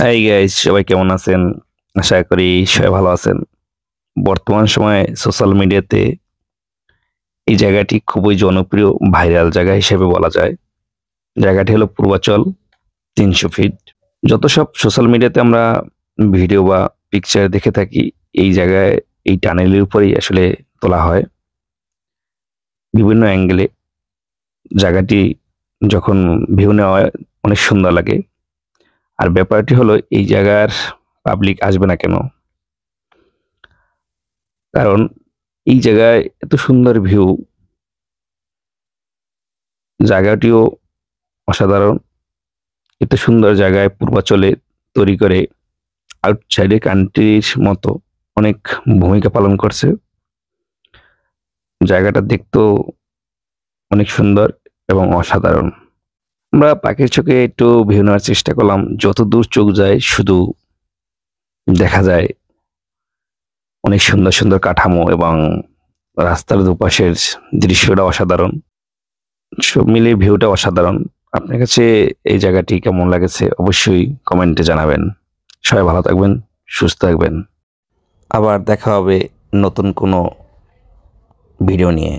Hi guys, সবাই কেমন আছেন? আশা করি সবাই ভালো আছেন। বর্তমান সময়ে সোশ্যাল মিডিয়াতে এই জায়গাটি খুবই জনপ্রিয় ভাইরাল জায়গা হিসেবে বলা যায়। জায়গাটি হলো পূর্বাচল ৩০০ ফিট। যত সব সোশ্যাল মিডিয়াতে আমরা ভিডিও বা পিকচার দেখে থাকি, এই জায়গায় এই টানেলের উপরেই আসলে তোলা হয় বিভিন্ন অ্যাঙ্গেলে। জায়গাটি যখন ভিউ নেওয়া হয় অনেক সুন্দর লাগে। আর ব্যাপারটি হলো এই জায়গার পাবলিক আসবে না কেন? কারণ এই জায়গায় এত সুন্দর ভিউ, জায়গাটিও অসাধারণ। এত সুন্দর জায়গায় পূর্বাচলে তৈরি করে আউটসাইডের কান্ট্রির মতো অনেক ভূমিকা পালন করছে। জায়গাটা দেখতেও অনেক সুন্দর এবং অসাধারণ। আমরা পাখির চোখে একটু ভিউ নেওয়ার চেষ্টা করলাম। যতদূর চোখ যায় শুধু দেখা যায় অনেক সুন্দর সুন্দর কাঠামো এবং রাস্তার দুপাশের দৃশ্যটা অসাধারণ। সব মিলিয়ে ভিউটা অসাধারণ। আপনার কাছে এই জায়গাটি কেমন লাগেছে অবশ্যই কমেন্টে জানাবেন। সবাই ভালো থাকবেন, সুস্থ থাকবেন। আবার দেখা হবে নতুন কোনো ভিডিও নিয়ে।